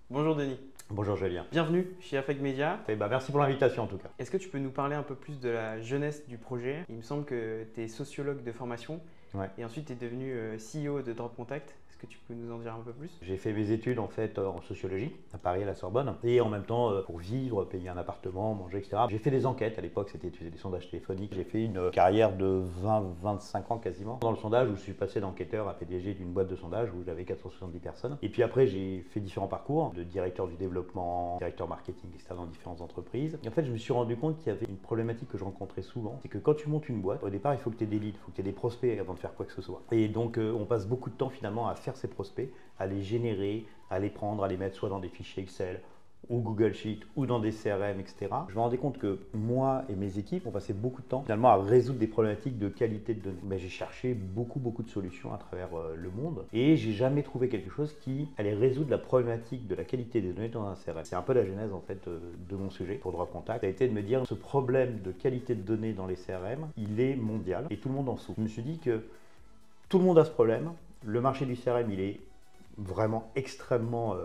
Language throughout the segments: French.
Bonjour Denis, Bonjour Julien. bienvenue chez Affect Media. Merci pour l'invitation en tout cas. Est-ce que tu peux nous parler un peu plus de la jeunesse du projet? Il me semble que tu es sociologue de formation Ouais. et ensuite tu es devenu CEO de Drop Contact. Est-ce que tu peux nous en dire un peu plus? J'ai fait mes études en fait en sociologie à Paris à la Sorbonne et en même temps pour vivre, payer un appartement, manger, etc. J'ai fait des enquêtes à l'époque, c'était des sondages téléphoniques. J'ai fait une carrière de 20-25 ans quasiment dans le sondage où je suis passé d'enquêteur à PDG d'une boîte de sondage où j'avais 470 personnes. Et puis après j'ai fait différents parcours de directeur du développement, directeur marketing, etc. dans différentes entreprises. Et en fait je me suis rendu compte qu'il y avait une problématique que je rencontrais souvent, c'est que quand tu montes une boîte, au départ il faut que tu aies des leads, il faut que tu aies des prospects avant de faire quoi que ce soit. Et donc on passe beaucoup de temps finalement à faire ces prospects, à les générer, à les prendre, à les mettre soit dans des fichiers Excel ou Google Sheet ou dans des CRM, etc. Je me rendais compte que moi et mes équipes, on passait beaucoup de temps finalement à résoudre des problématiques de qualité de données. Ben, j'ai cherché beaucoup de solutions à travers le monde et j'ai jamais trouvé quelque chose qui allait résoudre la problématique de la qualité des données dans un CRM. C'est un peu la genèse en fait de mon sujet pour Drop Contact. Ça a été de me dire ce problème de qualité de données dans les CRM, il est mondial et tout le monde en souffre. Je me suis dit que tout le monde a ce problème. Le marché du CRM, il est vraiment extrêmement...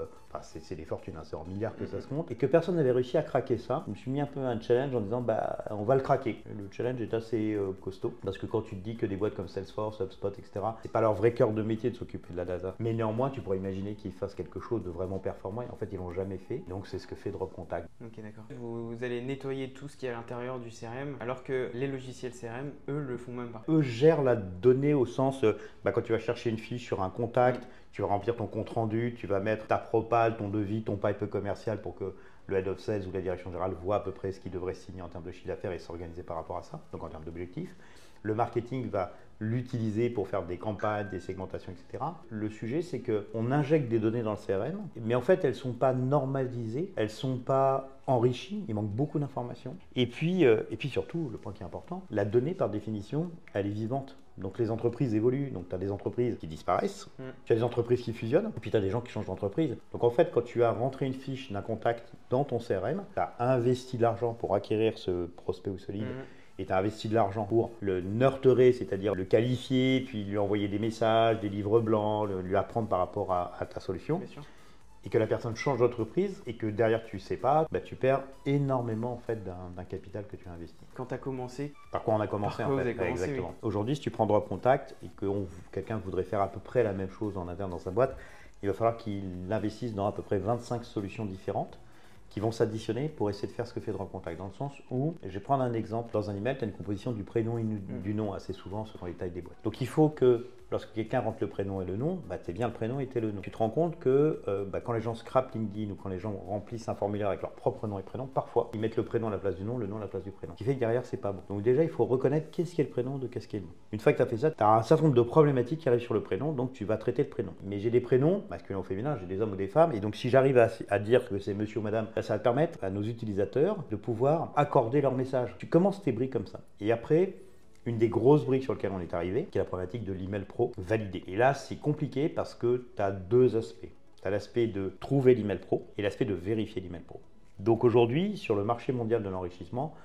c'est des fortunes, hein, c'est en milliards que ça se monte, et que personne n'avait réussi à craquer ça. Je me suis mis un peu un challenge en disant, on va le craquer. Le challenge est assez costaud, parce que quand tu te dis que des boîtes comme Salesforce, HubSpot, etc., c'est pas leur vrai cœur de métier de s'occuper de la data. Mais néanmoins, tu pourrais imaginer qu'ils fassent quelque chose de vraiment performant, et en fait, ils l'ont jamais fait. Donc, c'est ce que fait Drop Contact. Ok, d'accord. Vous allez nettoyer tout ce qui est à l'intérieur du CRM, alors que les logiciels CRM, eux, le font même pas. Eux gèrent la donnée au sens, quand tu vas chercher une fiche sur un contact, tu vas remplir ton compte rendu, tu vas mettre ta propale, ton devis, ton pipe commercial pour que le head of sales ou la direction générale voit à peu près ce qu'il devrait signer en termes de chiffre d'affaires et s'organiser par rapport à ça, donc en termes d'objectifs. Le marketing va l'utiliser pour faire des campagnes, des segmentations, etc. Le sujet, c'est qu'on injecte des données dans le CRM, mais en fait, elles ne sont pas normalisées, elles ne sont pas enrichies, il manque beaucoup d'informations. Et puis surtout, le point qui est important, la donnée, par définition, elle est vivante. Donc les entreprises évoluent, donc tu as des entreprises qui disparaissent, tu as des entreprises qui fusionnent, et puis tu as des gens qui changent d'entreprise. Donc en fait, quand tu as rentré une fiche d'un contact dans ton CRM, tu as investi de l'argent pour acquérir ce prospect ou ce lead, et tu as investi de l'argent pour le nurturer, c'est-à-dire le qualifier, puis lui envoyer des messages, des livres blancs, lui apprendre par rapport à ta solution. Bien sûr. Et que la personne change d'entreprise et que derrière tu ne sais pas, tu perds énormément en fait d'un capital que tu as investi. Quand tu as commencé, Par quoi on a commencé Par quoi en vous fait. avez commencé, Exactement. oui. Aujourd'hui, si tu prends Drop Contact et que quelqu'un voudrait faire à peu près la même chose en interne dans sa boîte, il va falloir qu'il investisse dans à peu près 25 solutions différentes qui vont s'additionner pour essayer de faire ce que fait Drop Contact. Dans le sens où, je vais prendre un exemple, dans un email, tu as une composition du prénom et du nom assez souvent selon les tailles des boîtes. Donc il faut que lorsque quelqu'un rentre le prénom et le nom, tu es bien le prénom et tu es le nom. Tu te rends compte que quand les gens scrapent LinkedIn ou quand les gens remplissent un formulaire avec leur propre nom et prénom, parfois ils mettent le prénom à la place du nom, le nom à la place du prénom. Ce qui fait que derrière, c'est pas bon. Donc déjà, il faut reconnaître qu'est-ce qui est le prénom de qu'est-ce qui est le nom. Une fois que tu as fait ça, tu as un certain nombre de problématiques qui arrivent sur le prénom, donc tu vas traiter le prénom. Mais j'ai des prénoms, masculins ou féminins, j'ai des hommes ou des femmes, et donc si j'arrive à dire que c'est monsieur ou madame, ça va permettre à nos utilisateurs de pouvoir accorder leur message. Tu commences tes briques comme ça. Et après, une des grosses briques sur lesquelles on est arrivé, qui est la problématique de l'email pro validé. Et là, c'est compliqué parce que tu as deux aspects. Tu as l'aspect de trouver l'email pro et l'aspect de vérifier l'email pro. Donc aujourd'hui, sur le marché mondial de l'enrichissement,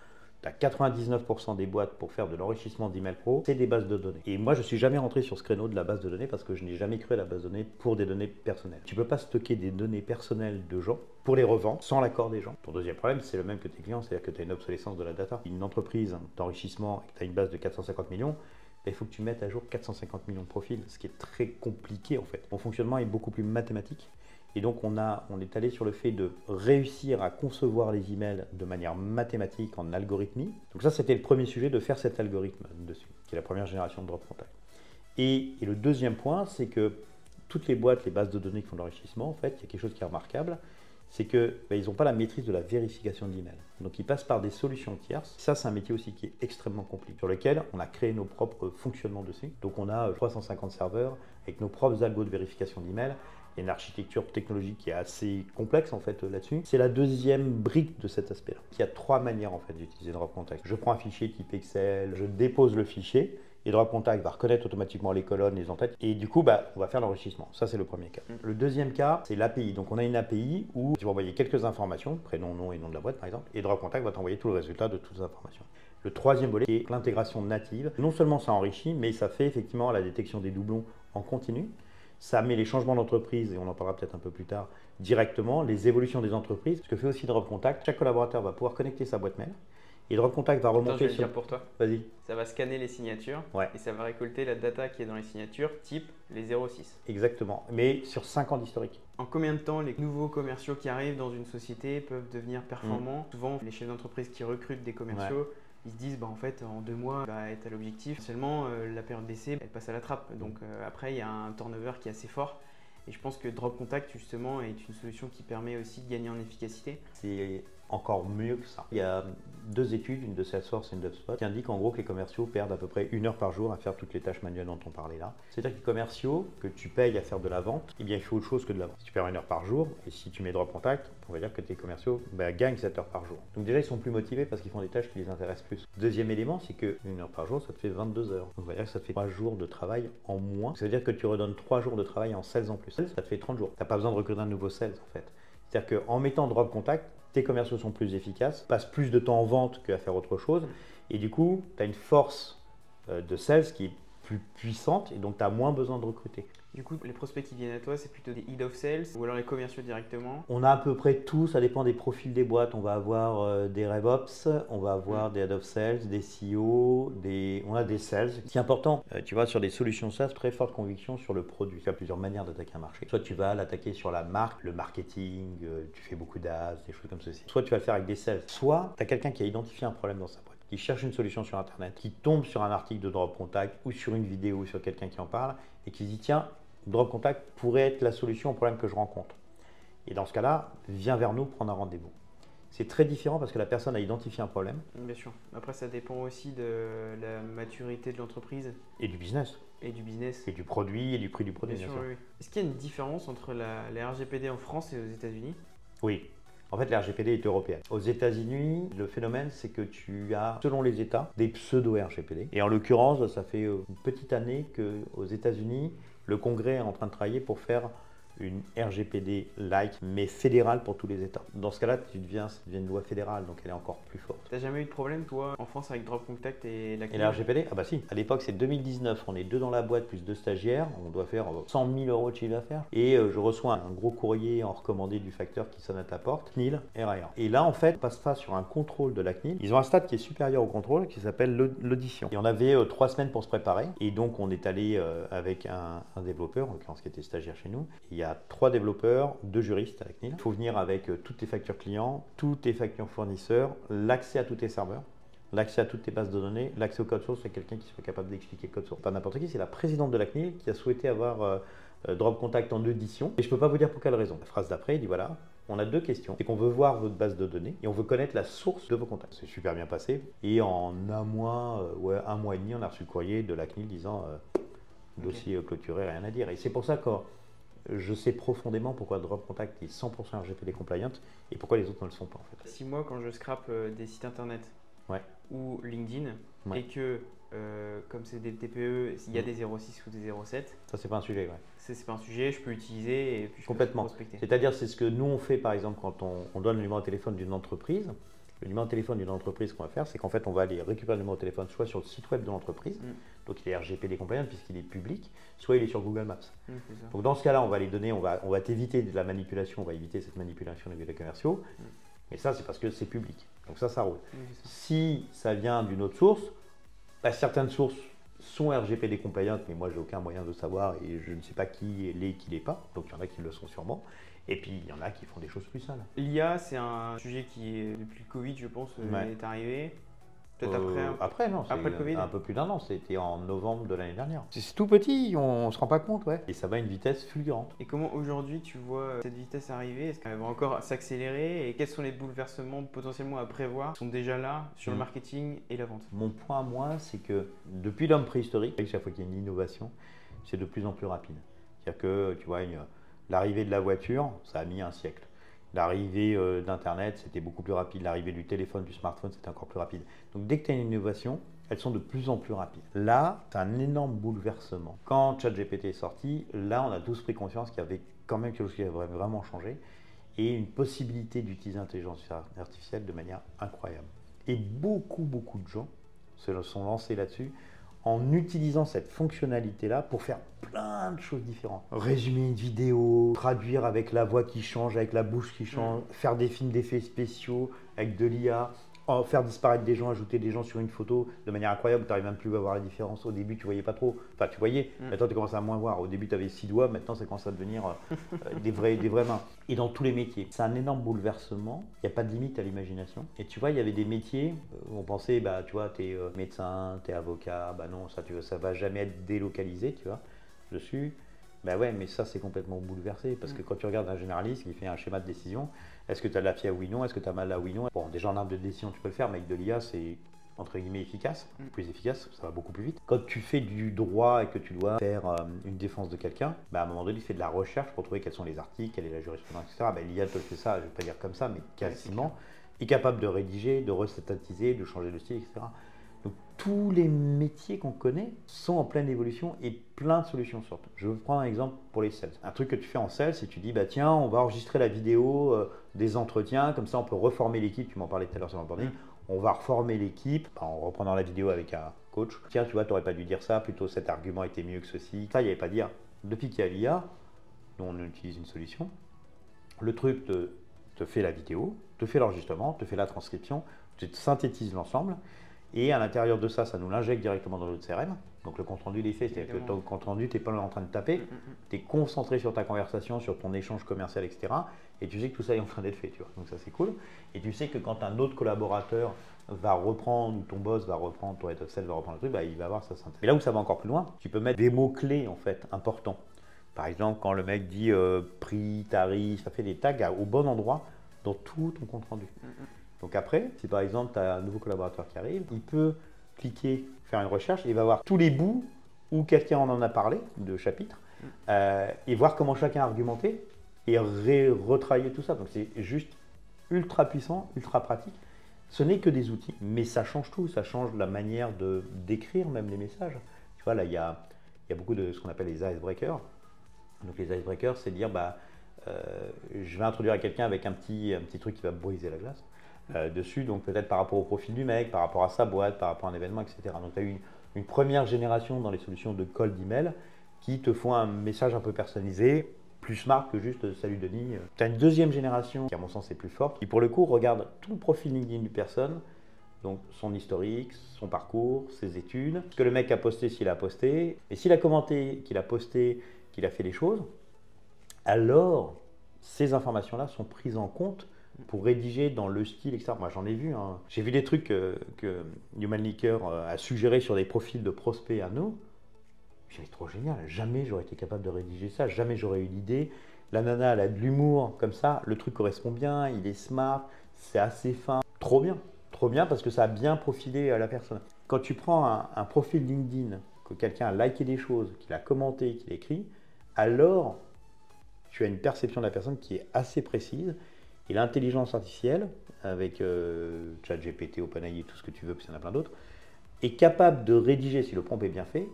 tu as 99% des boîtes pour faire de l'enrichissement d'email pro, c'est des bases de données. Et moi, je ne suis jamais rentré sur ce créneau de la base de données parce que je n'ai jamais cru à la base de données pour des données personnelles. Tu ne peux pas stocker des données personnelles de gens pour les revendre sans l'accord des gens. Ton deuxième problème, c'est le même que tes clients, c'est-à-dire que tu as une obsolescence de la data. Une entreprise d'enrichissement et que tu as une base de 450 millions, il faut que tu mettes à jour 450 millions de profils, ce qui est très compliqué en fait. Mon fonctionnement est beaucoup plus mathématique. Et donc on est allé sur le fait de réussir à concevoir les emails de manière mathématique en algorithmie. Donc ça, c'était le premier sujet, de faire cet algorithme dessus, qui est la première génération de Drop Contact. Et le deuxième point, c'est que toutes les boîtes, les bases de données qui font de l'enrichissement, en fait, il y a quelque chose qui est remarquable, c'est qu'ils n'ont pas la maîtrise de la vérification d'email. Donc ils passent par des solutions tierces. Ça, c'est un métier aussi qui est extrêmement compliqué, sur lequel on a créé nos propres fonctionnements dessus. Donc on a 350 serveurs avec nos propres algos de vérification d'email. Il y a une architecture technologique qui est assez complexe en fait là-dessus. C'est la deuxième brique de cet aspect-là. Il y a trois manières en fait d'utiliser Drop Contact. Je prends un fichier type Excel, je dépose le fichier et Drop Contact va reconnaître automatiquement les colonnes, les entêtes et du coup on va faire l'enrichissement. Ça, c'est le premier cas. Le deuxième cas, c'est l'API. Donc on a une API où tu vas envoyer quelques informations, prénom, nom et nom de la boîte par exemple, et Drop Contact va t'envoyer tout le résultat de toutes les informations. Le troisième volet est l'intégration native. Non seulement ça enrichit, mais ça fait effectivement la détection des doublons en continu. Ça met les changements d'entreprise, et on en parlera peut-être un peu plus tard, directement, les évolutions des entreprises. Ce que fait aussi DropContact, chaque collaborateur va pouvoir connecter sa boîte mail. Et DropContact va Attends, remonter je vais le dire pour toi. Vas-y. Ça va scanner les signatures Ouais. et ça va récolter la data qui est dans les signatures, type les 06. Exactement, mais sur 5 ans d'historique. En combien de temps les nouveaux commerciaux qui arrivent dans une société peuvent devenir performants? Souvent, les chefs d'entreprise qui recrutent des commerciaux, ils se disent en fait en 2 mois, il va être à l'objectif. Seulement, la période d'essai, elle passe à la trappe. Donc après, il y a un turnover qui est assez fort. Et je pense que DropContact, justement, est une solution qui permet aussi de gagner en efficacité. C'est encore mieux que ça. Il y a 2 études, une de Salesforce et une d'HubSpot, qui indiquent en gros que les commerciaux perdent à peu près 1 heure par jour à faire toutes les tâches manuelles dont on parlait là. C'est-à-dire que les commerciaux que tu payes à faire de la vente, eh bien il faut autre chose que de la vente. Si tu perds 1 heure par jour, et si tu mets DropContact, on va dire que tes commerciaux gagnent 7 heures par jour. Donc déjà ils sont plus motivés parce qu'ils font des tâches qui les intéressent plus. Deuxième élément, c'est que 1 heure par jour, ça te fait 22 heures. Donc on va dire que ça te fait 3 jours de travail en moins. Ça veut dire que tu redonnes 3 jours de travail en sales en plus. Ça te fait 30 jours. Tu n'as pas besoin de recruter un nouveau sales en fait. C'est-à-dire qu'en mettant DropContact, tes commerciaux sont plus efficaces, passent plus de temps en vente qu'à faire autre chose. Et du coup, tu as une force de sales qui est plus puissante et donc tu as moins besoin de recruter. Du coup, les prospects qui viennent à toi, c'est plutôt des head of sales ou alors les commerciaux directement? On a à peu près tout, ça dépend des profils des boîtes. On va avoir des RevOps, on va avoir des head of sales, des CEO, on a des sales. Ce qui est important, tu vois, sur des solutions SaaS, très forte conviction sur le produit. Tu as plusieurs manières d'attaquer un marché. Soit tu vas l'attaquer sur la marque, le marketing, tu fais beaucoup d'AS, des choses comme ceci. Soit tu vas le faire avec des sales. Soit tu as quelqu'un qui a identifié un problème dans sa boîte, qui cherche une solution sur Internet, qui tombe sur un article de DropContact ou sur une vidéo ou sur quelqu'un qui en parle et qui se dit tiens, DropContact pourrait être la solution au problème que je rencontre. Et dans ce cas-là, viens vers nous prendre un rendez-vous. C'est très différent parce que la personne a identifié un problème. Bien sûr. Après, ça dépend aussi de la maturité de l'entreprise. Et du business. Et du business. Et du produit et du prix du produit, bien sûr. Oui. Est-ce qu'il y a une différence entre la RGPD en France et aux États-Unis? Oui. En fait, la RGPD est européenne. Aux États-Unis, le phénomène, c'est que tu as, selon les États, des pseudo-RGPD. Et en l'occurrence, ça fait une petite année qu'aux États-Unis, le Congrès est en train de travailler pour faire une RGPD-like, mais fédérale pour tous les États. Dans ce cas-là, ça devient une loi fédérale, donc elle est encore plus forte. T'as jamais eu de problème, toi, en France, avec DropContact et la CNIL? Et la RGPD? Ah bah si. À l'époque, c'est 2019. On est 2 dans la boîte, plus 2 stagiaires. On doit faire 100 000 euros de chiffre d'affaires. Et je reçois un gros courrier en recommandé du facteur qui sonne à ta porte. CNIL, RAR. Et là, en fait, on passe face sur un contrôle de la CNIL. Ils ont un stade qui est supérieur au contrôle, qui s'appelle l'audition. Et on avait 3 semaines pour se préparer. Et donc, on est allé avec un développeur, en l'occurrence qui était stagiaire chez nous. Il y a 3 développeurs, 2 juristes à la CNIL. Il faut venir avec toutes tes factures clients, toutes tes factures fournisseurs, l'accès à tous tes serveurs, l'accès à toutes tes bases de données, l'accès au code source. C'est quelqu'un qui soit capable d'expliquer le code source. Pas n'importe qui, c'est la présidente de la CNIL qui a souhaité avoir DropContact en audition. Et je ne peux pas vous dire pour quelle raison. La phrase d'après, il dit voilà, on a 2 questions. C'est qu'on veut voir votre base de données et on veut connaître la source de vos contacts. C'est super bien passé. Et en un mois, un mois et demi, on a reçu le courrier de la CNIL disant dossier clôturé, rien à dire. Et c'est pour ça que je sais profondément pourquoi DropContact est 100% RGPD compliant et pourquoi les autres ne le sont pas en fait. Si moi, quand je scrape des sites internet ou LinkedIn et que, comme c'est des TPE, il y a des 06 ou des 07, ça c'est pas un sujet, ouais. C'est pas un sujet, je peux l'utiliser et puis je complètement peux prospecter. C'est-à-dire c'est ce que nous on fait par exemple quand on donne le numéro de téléphone d'une entreprise. Le numéro de téléphone d'une entreprise qu'on va faire, c'est qu'en fait on va aller récupérer le numéro de téléphone soit sur le site web de l'entreprise, donc il est RGPD compliant puisqu'il est public, soit il est sur Google Maps. Donc dans ce cas-là, on va les donner, on va t'éviter de la manipulation, on va éviter cette manipulation des commerciaux. Et ça, c'est parce que c'est public. Donc ça roule. Si ça vient d'une autre source, certaines sources sont RGPD compliant, mais moi j'ai aucun moyen de savoir et je ne sais pas qui l'est et qui l'est pas. Donc il y en a qui le sont sûrement. Et puis il y en a qui font des choses plus sales. L'IA, c'est un sujet qui, depuis le Covid, je pense, est arrivé. Peut-être après, non, après le Covid. Un peu plus d'un an, c'était en novembre de l'année dernière. C'est tout petit, on ne se rend pas compte, ouais. Et ça va à une vitesse fulgurante. Et comment aujourd'hui tu vois cette vitesse arriver? Est-ce qu'elle va encore s'accélérer? Et quels sont les bouleversements potentiellement à prévoir qui sont déjà là sur le marketing et la vente? Mon point à moi, c'est que depuis l'homme préhistorique, chaque fois qu'il y a une innovation, c'est de plus en plus rapide. C'est-à-dire que, tu vois, l'arrivée de la voiture, ça a mis un siècle. L'arrivée d'Internet, c'était beaucoup plus rapide. L'arrivée du téléphone, du smartphone, c'était encore plus rapide. Donc dès que tu as une innovation, elles sont de plus en plus rapides. Là, c'est un énorme bouleversement. Quand ChatGPT est sorti, là, on a tous pris conscience qu'il y avait quand même quelque chose qui avait vraiment changé et une possibilité d'utiliser l'intelligence artificielle de manière incroyable. Et beaucoup de gens se sont lancés là-dessus en utilisant cette fonctionnalité-là pour faire plein de choses différentes. Résumer une vidéo, traduire avec la voix qui change, avec la bouche qui change, faire des films d'effets spéciaux avec de l'IA, faire disparaître des gens, ajouter des gens sur une photo de manière incroyable, tu n'arrives même plus à voir la différence. Au début, tu voyais pas trop. Enfin, tu voyais, maintenant tu commences à moins voir. Au début, tu avais 6 doigts, maintenant ça commence à devenir des vraies mains. Et dans tous les métiers. C'est un énorme bouleversement. Il n'y a pas de limite à l'imagination. Et tu vois, il y avait des métiers où on pensait, bah, tu vois, tu es médecin, tu es avocat, bah non, ça ne va jamais être délocalisé, tu vois, dessus. Bah ouais, mais ça, c'est complètement bouleversé. Parce que quand tu regardes un généraliste qui fait un schéma de décision, est-ce que tu as de la fièvre, oui, non? Est-ce que tu as mal là, oui, non? Bon, déjà en arbre de décision, tu peux le faire, mais avec de l'IA, c'est entre guillemets efficace, plus efficace, ça va beaucoup plus vite. Quand tu fais du droit et que tu dois faire une défense de quelqu'un, bah à un moment donné, tu fais de la recherche pour trouver quels sont les articles, quelle est la jurisprudence, etc. Bah, l'IA te fait ça, je ne vais pas dire comme ça, mais quasiment. Il est capable de rédiger, de resynthétiser, de changer de style, etc. Donc tous les métiers qu'on connaît sont en pleine évolution et plein de solutions sortent. Je vais vous prendre un exemple pour les sales. Un truc que tu fais en sales, c'est que tu dis, bah tiens, on va enregistrer la vidéo des entretiens, comme ça on peut reformer l'équipe, tu m'en parlais tout à l'heure sur l'onboarding, on va reformer l'équipe en reprenant la vidéo avec un coach. Tiens, tu vois, tu n'aurais pas dû dire ça, plutôt cet argument était mieux que ceci. Ça, il n'y avait pas à dire. Depuis qu'il y a l'IA, nous on utilise une solution, le truc te fait la vidéo, te fait l'enregistrement, te fait la transcription, te synthétise l'ensemble. Et à l'intérieur de ça, ça nous l'injecte directement dans notre CRM. Donc le compte rendu, il est fait. C'est-à-dire que ton compte rendu, tu n'es pas en train de taper. Tu es concentré sur ta conversation, sur ton échange commercial, etc. Et tu sais que tout ça est en train d'être fait. Tu vois. Donc ça, c'est cool. Et tu sais que quand un autre collaborateur va reprendre, ou ton boss va reprendre, ton head of sales va reprendre le truc, bah, il va avoir sa synthèse. Mais là où ça va encore plus loin, tu peux mettre des mots-clés en fait importants. Par exemple, quand le mec dit prix, tarif, ça fait des tags au bon endroit dans tout ton compte rendu. Donc après, si par exemple tu as un nouveau collaborateur qui arrive, il peut cliquer, faire une recherche, et il va voir tous les bouts où quelqu'un en a parlé, de chapitres, et voir comment chacun a argumenté, et retravailler tout ça. Donc c'est juste ultra puissant, ultra pratique. Ce n'est que des outils, mais ça change tout, ça change la manière d'écrire même les messages. Tu vois, là, il y a beaucoup de ce qu'on appelle les icebreakers. Donc les icebreakers, c'est dire, bah, je vais introduire à quelqu'un avec un petit truc qui va briser la glace. Dessus, donc peut-être par rapport au profil du mec, par rapport à sa boîte, par rapport à un événement, etc. Donc tu as eu une première génération dans les solutions de cold email qui te font un message un peu personnalisé, plus smart que juste salut Denis. Tu as une deuxième génération qui à mon sens est plus forte, qui pour le coup regarde tout le profil LinkedIn d'une personne, donc son historique, son parcours, ses études, ce que le mec a posté s'il a posté, et s'il a commenté, qu'il a posté, qu'il a fait des choses, alors ces informations-là sont prises en compte pour rédiger dans le style, etc. Moi, j'en ai vu. Hein. J'ai vu des trucs que Human Leaker a suggéré sur des profils de prospects à nous. J'ai dit, trop génial. Jamais j'aurais été capable de rédiger ça. Jamais j'aurais eu l'idée. La nana, elle a de l'humour comme ça. Le truc correspond bien. Il est smart. C'est assez fin. Trop bien. Trop bien parce que ça a bien profilé la personne. Quand tu prends un profil LinkedIn, que quelqu'un a liké des choses, qu'il a commenté, qu'il a écrit, alors tu as une perception de la personne qui est assez précise. Et l'intelligence artificielle, avec ChatGPT, OpenAI, tout ce que tu veux, puis il y en a plein d'autres, est capable de rédiger, si le prompt est bien fait,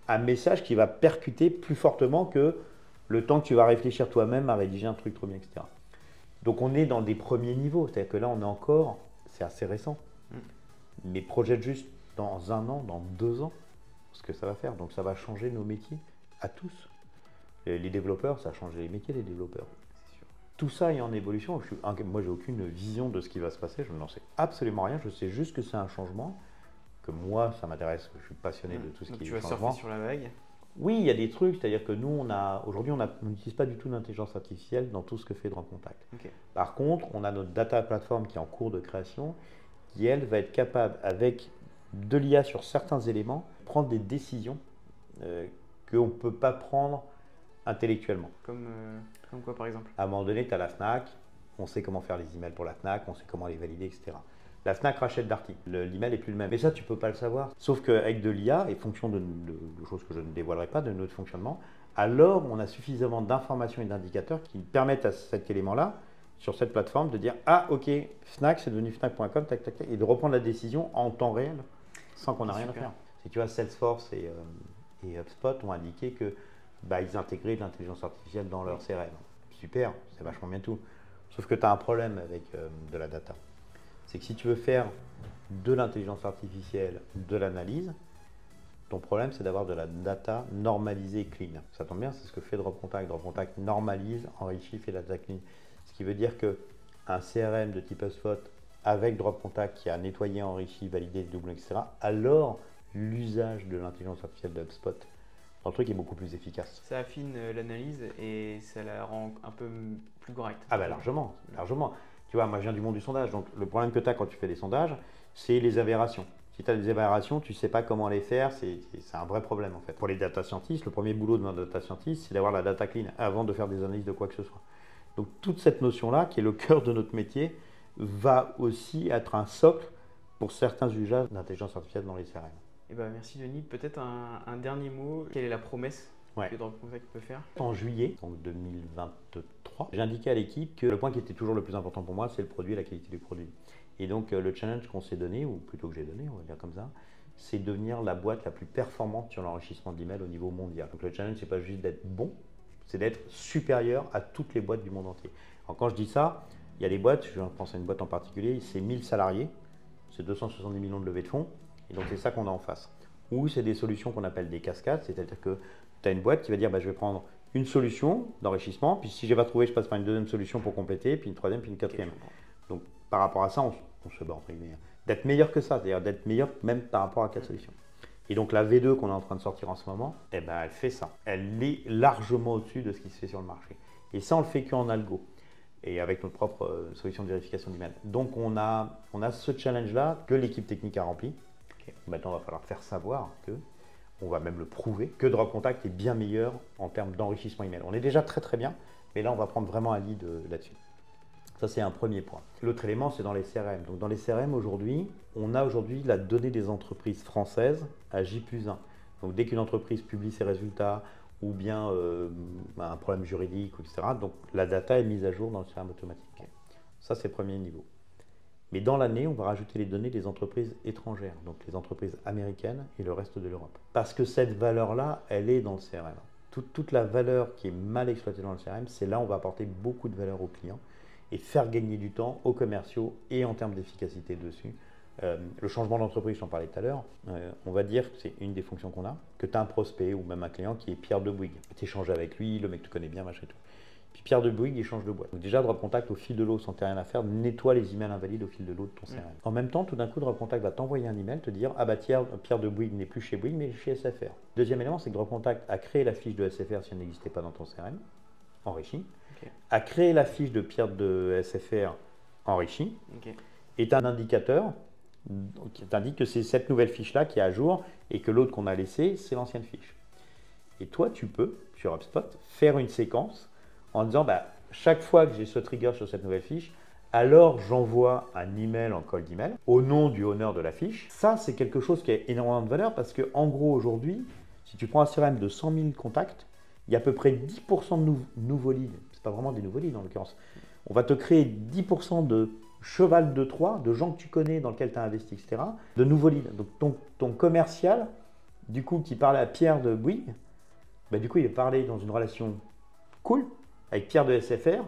un message qui va percuter plus fortement que le temps que tu vas réfléchir toi-même à rédiger un truc trop bien, etc. Donc on est dans des premiers niveaux, c'est-à-dire que là on est encore, c'est assez récent, mais projette juste dans 1 an, dans 2 ans, ce que ça va faire. Donc ça va changer nos métiers à tous. Les développeurs, ça a changé les métiers des développeurs. Tout ça est en évolution. Moi, j'ai aucune vision de ce qui va se passer. Je n'en sais absolument rien. Je sais juste que c'est un changement, que moi, ça m'intéresse, que je suis passionné de tout ce qui est changement. Tu vas surfer sur la vague. Oui, il y a des trucs. C'est-à-dire que nous, aujourd'hui, on n'utilise pas du tout d'intelligence artificielle dans tout ce que fait Grand Contact. Okay. Par contre, on a notre data platform qui est en cours de création, qui, elle, va être capable, avec de l'IA sur certains éléments, prendre des décisions qu'on ne peut pas prendre intellectuellement. Comme quoi, par exemple? À un moment donné, tu as la FNAC, on sait comment faire les emails pour la FNAC, on sait comment les valider, etc. La FNAC rachète Darty, l'email n'est plus le même. Mais ça, tu ne peux pas le savoir. Sauf qu'avec de l'IA, et fonction de choses que je ne dévoilerai pas, de notre fonctionnement, alors on a suffisamment d'informations et d'indicateurs qui permettent à cet élément-là, sur cette plateforme, de dire « Ah, ok, FNAC, c'est devenu FNAC.com, tac, tac, tac », et de reprendre la décision en temps réel, sans qu'on ait rien à faire. Si tu vois, Salesforce et HubSpot ont indiqué que ils intégraient de l'intelligence artificielle dans leur CRM. Super, c'est vachement bien tout. Sauf que tu as un problème avec de la data. C'est que si tu veux faire de l'intelligence artificielle, de l'analyse, Ton problème, c'est d'avoir de la data normalisée et clean. Ça tombe bien, c'est ce que fait DropContact. DropContact normalise, enrichit, fait la data clean. Ce qui veut dire qu'un CRM de type HubSpot avec DropContact qui a nettoyé, enrichi, validé, doublé, etc., alors l'usage de l'intelligence artificielle de HubSpot dans le truc est beaucoup plus efficace. Ça affine l'analyse et ça la rend un peu plus correcte. Ah ben largement, largement. Tu vois, moi je viens du monde du sondage, donc le problème que tu as quand tu fais des sondages, c'est les aberrations. Si tu as des aberrations, tu ne sais pas comment les faire, c'est un vrai problème en fait. Pour les data scientists, le premier boulot d'un data scientist, c'est d'avoir la data clean avant de faire des analyses de quoi que ce soit. Donc toute cette notion-là, qui est le cœur de notre métier, va aussi être un socle pour certains usages d'intelligence artificielle dans les CRM. Eh ben, merci Denis. Peut-être un dernier mot. Quelle est la promesse que DropContact peut faire? En juillet donc 2023, j'ai indiqué à l'équipe que le point qui était toujours le plus important pour moi, c'est le produit et la qualité du produit. Et donc le challenge qu'on s'est donné, ou plutôt que j'ai donné, on va dire comme ça, c'est devenir la boîte la plus performante sur l'enrichissement d'email au niveau mondial. Donc le challenge, c'est pas juste d'être bon, c'est d'être supérieur à toutes les boîtes du monde entier. Alors quand je dis ça, il y a des boîtes, je pense à une boîte en particulier, c'est 1000 salariés, c'est 270 millions de levées de fonds, et donc c'est ça qu'on a en face. Ou c'est des solutions qu'on appelle des cascades, c'est-à-dire que tu as une boîte qui va dire je vais prendre une solution d'enrichissement, puis si je n'ai pas trouvé, je passe par une deuxième solution pour compléter, puis une troisième, puis une quatrième. Donc par rapport à ça, on se bat entre guillemets. D'être meilleur que ça, c'est-à-dire d'être meilleur même par rapport à 4 solutions. Et donc la V2 qu'on est en train de sortir en ce moment, elle fait ça. Elle est largement au-dessus de ce qui se fait sur le marché. Et ça, on le fait qu'en algo. Et avec notre propre solution de vérification d'email. Donc on a ce challenge-là que l'équipe technique a rempli. Maintenant, il va falloir faire savoir on va même le prouver, que DropContact est bien meilleur en termes d'enrichissement email. On est déjà très très bien, mais là on va prendre vraiment un lead là-dessus. Ça c'est un premier point. L'autre élément c'est dans les CRM. Donc dans les CRM aujourd'hui, on a aujourd'hui la donnée des entreprises françaises à J+1. Donc dès qu'une entreprise publie ses résultats ou bien un problème juridique, etc., donc la data est mise à jour dans le CRM automatique. Ça c'est le premier niveau. Mais dans l'année, on va rajouter les données des entreprises étrangères, donc les entreprises américaines et le reste de l'Europe. Parce que cette valeur-là, elle est dans le CRM. Toute la valeur qui est mal exploitée dans le CRM, c'est là où on va apporter beaucoup de valeur aux clients et faire gagner du temps aux commerciaux et en termes d'efficacité dessus. Le changement d'entreprise, j'en parlais tout à l'heure, on va dire que c'est une des fonctions qu'on a, que tu as un prospect ou même un client qui est Pierre de Bouygues. Tu échanges avec lui, le mec te connaît bien, machin et tout. Puis Pierre de Bouygues, il change de boîte. Donc déjà, DropContact, au fil de l'eau, sans t'as rien à faire, nettoie les emails invalides au fil de l'eau de ton CRM. En même temps, tout d'un coup, DropContact va t'envoyer un email, te dire « Ah bah Pierre de Bouygues n'est plus chez Bouygues, mais chez SFR ». Deuxième élément, c'est que DropContact a créé la fiche de SFR si elle n'existait pas dans ton CRM, enrichi. A créé la fiche de Pierre de SFR, enrichi. Et tu as un indicateur qui t'indique que c'est cette nouvelle fiche-là qui est à jour et que l'autre qu'on a laissée, c'est l'ancienne fiche. Et toi, tu peux, sur HubSpot, faire une séquence en disant chaque fois que j'ai ce trigger sur cette nouvelle fiche, alors j'envoie un email en call d'email au nom du owner de la fiche. Ça, c'est quelque chose qui a énormément de valeur parce qu'en gros, aujourd'hui, si tu prends un CRM de 100 000 contacts, il y a à peu près 10% de nouveaux leads. Ce n'est pas vraiment des nouveaux leads en l'occurrence. On va te créer 10% de cheval de Troie, de gens que tu connais, dans lesquels tu as investi, etc., de nouveaux leads. Donc ton commercial, du coup, qui parlait à Pierre de Bouygues, du coup, il va parler dans une relation cool avec Pierre de SFR,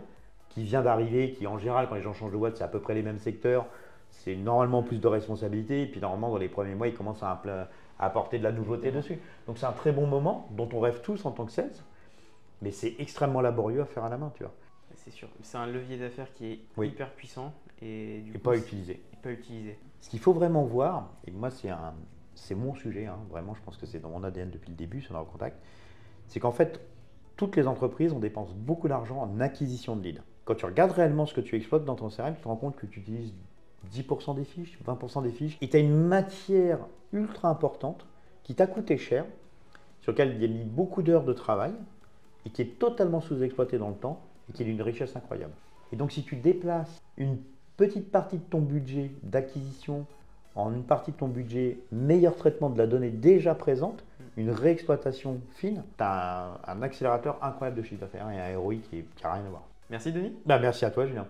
qui vient d'arriver, qui en général, quand les gens changent de boîte, c'est à peu près les mêmes secteurs, c'est normalement plus de responsabilités, et puis normalement, dans les premiers mois, il commence à apporter de la nouveauté dessus. Donc c'est un très bon moment, dont on rêve tous en tant que sales, mais c'est extrêmement laborieux à faire à la main, tu vois. C'est sûr, c'est un levier d'affaires qui est hyper puissant et du coup, pas utilisé. Ce qu'il faut vraiment voir, et moi c'est mon sujet, vraiment, je pense que c'est dans mon ADN depuis le début sur DropContact, c'est qu'en fait, toutes les entreprises, on dépense beaucoup d'argent en acquisition de leads. Quand tu regardes réellement ce que tu exploites dans ton CRM, tu te rends compte que tu utilises 10% des fiches, 20% des fiches, et tu as une matière ultra importante qui t'a coûté cher, sur laquelle il y a mis beaucoup d'heures de travail, et qui est totalement sous-exploitée dans le temps, et qui est d'une richesse incroyable. Et donc si tu déplaces une petite partie de ton budget d'acquisition en une partie de ton budget meilleur traitement de la donnée déjà présente, une réexploitation fine, tu as un accélérateur incroyable de chiffre d'affaires et un ROI qui n'a rien à voir. Merci Denis. Merci à toi Julien.